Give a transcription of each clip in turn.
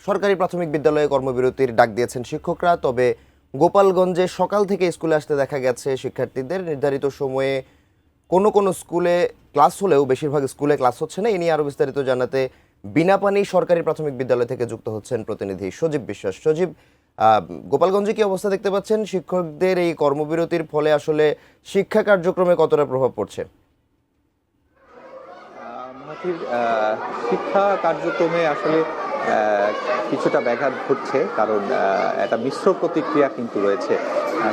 সরকারি প্রাথমিক বিদ্যালয়ে কর্মবিরতির ডাক দিয়েছেন শিক্ষকরা। তবে গোপালগঞ্জে সকাল থেকে স্কুলে আসতে দেখা গেছে শিক্ষার্থীদের। নির্ধারিত সময়ে কোনো কোনো স্কুলে ক্লাস হলেও বেশিরভাগ স্কুলে ক্লাস হচ্ছে না। এ নিয়ে আরও বিস্তারিত জানাতে বিনাপানি সরকারি প্রাথমিক বিদ্যালয় থেকে যুক্ত হচ্ছেন প্রতিনিধি সজীব বিশ্বাস। সজীব, গোপালগঞ্জে কি অবস্থা দেখতে পাচ্ছেন? শিক্ষকদের এই কর্মবিরতির ফলে আসলে শিক্ষা কার্যক্রমে কতটা প্রভাব পড়ছে? মাহাথির, শিক্ষা কার্যক্রমে আসলে কিছুটা ব্যাঘাত ঘটছে, কারণ একটা মিশ্র প্রতিক্রিয়া কিন্তু রয়েছে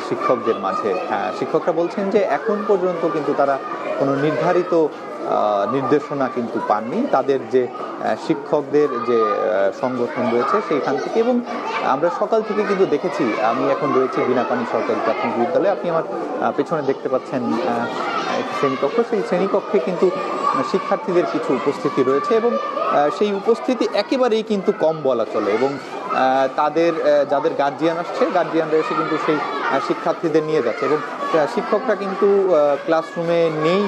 শিক্ষকদের মাঝে। শিক্ষকরা বলছেন যে এখন পর্যন্ত কিন্তু তারা কোনো নির্ধারিত নির্দেশনা কিন্তু পাননি তাদের যে শিক্ষকদের যে সংগঠন রয়েছে সেইখান থেকে। এবং আমরা সকাল থেকে কিন্তু দেখেছি, আমি এখন রয়েছি বিনাপানি সরকারি প্রাথমিক বিদ্যালয়ে। আপনি আমার পেছনে দেখতে পাচ্ছেন একটি শ্রেণীকক্ষ। সেই শ্রেণীকক্ষে কিন্তু শিক্ষার্থীদের কিছু উপস্থিতি রয়েছে এবং সেই উপস্থিতি একেবারেই কিন্তু কম বলা চলে। এবং তাদের যাদের গার্জিয়ান আসছে, গার্জিয়ানরা এসে কিন্তু সেই শিক্ষার্থীদের নিয়ে যাচ্ছে এবং শিক্ষকরা কিন্তু ক্লাসরুমে নেই।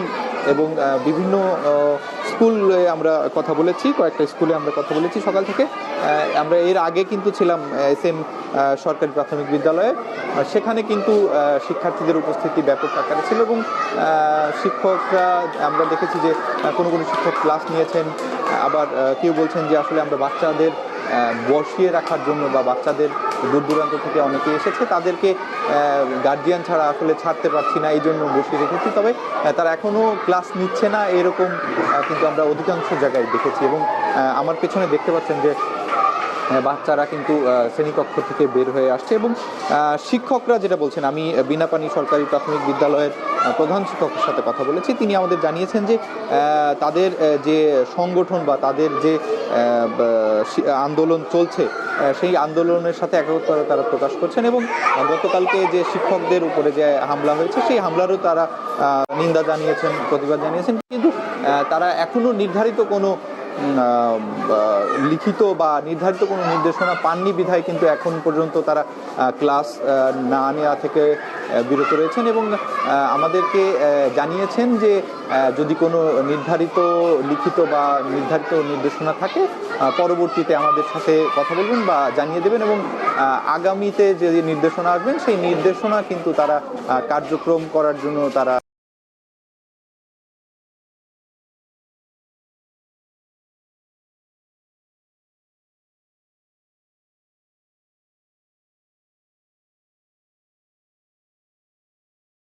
এবং বিভিন্ন স্কুলে আমরা কথা বলেছি, কয়েকটা স্কুলে আমরা কথা বলেছি সকাল থেকে। আমরা এর আগে কিন্তু ছিলাম SM সরকারি প্রাথমিক বিদ্যালয়ে, সেখানে কিন্তু শিক্ষার্থীদের উপস্থিতি ব্যাপক আকারে ছিল এবং শিক্ষকরা আমরা দেখেছি যে কোনো কোনো শিক্ষক ক্লাস নিয়েছেন। আবার কেউ বলছেন যে আসলে আমরা বাচ্চাদের বসিয়ে রাখার জন্য বা বাচ্চাদের দূর দূরান্ত থেকে অনেকে এসেছে, তাদেরকে গার্জিয়ান ছাড়া আসলে ছাড়তে পারছি না, এই জন্য বসিয়ে রেখেছি। তবে তারা এখনও ক্লাস নিচ্ছে না এরকম কিন্তু আমরা অধিকাংশ জায়গায় দেখেছি। এবং আমার পেছনে দেখতে পাচ্ছেন যে বাচ্চারা কিন্তু শ্রেণীকক্ষ থেকে বের হয়ে আসছে। এবং শিক্ষকরা যেটা বলছেন, আমি বিনাপানি সরকারি প্রাথমিক বিদ্যালয়ের প্রধান শিক্ষকের সাথে কথা বলেছি। তিনি আমাদের জানিয়েছেন যে তাদের যে সংগঠন বা তাদের যে আন্দোলন চলছে, সেই আন্দোলনের সাথে একত্রতা তারা প্রকাশ করছেন। এবং গতকালকে যে শিক্ষকদের উপরে যে হামলা হয়েছে, সেই হামলারও তারা নিন্দা জানিয়েছেন, প্রতিবাদ জানিয়েছেন। কিন্তু তারা এখনো নির্ধারিত কোনো লিখিত বা নির্ধারিত কোনো নির্দেশনা পাননি বিধায় কিন্তু এখন পর্যন্ত তারা ক্লাস না নেওয়া থেকে বিরত রয়েছেন। এবং আমাদেরকে জানিয়েছেন যে যদি কোনো নির্ধারিত লিখিত বা নির্ধারিত নির্দেশনা থাকে পরবর্তীতে আমাদের সাথে কথা বলবেন বা জানিয়ে দেবেন। এবং আগামীতে যে নির্দেশনা আসবেন সেই নির্দেশনা কিন্তু তারা কার্যক্রম করার জন্য তারা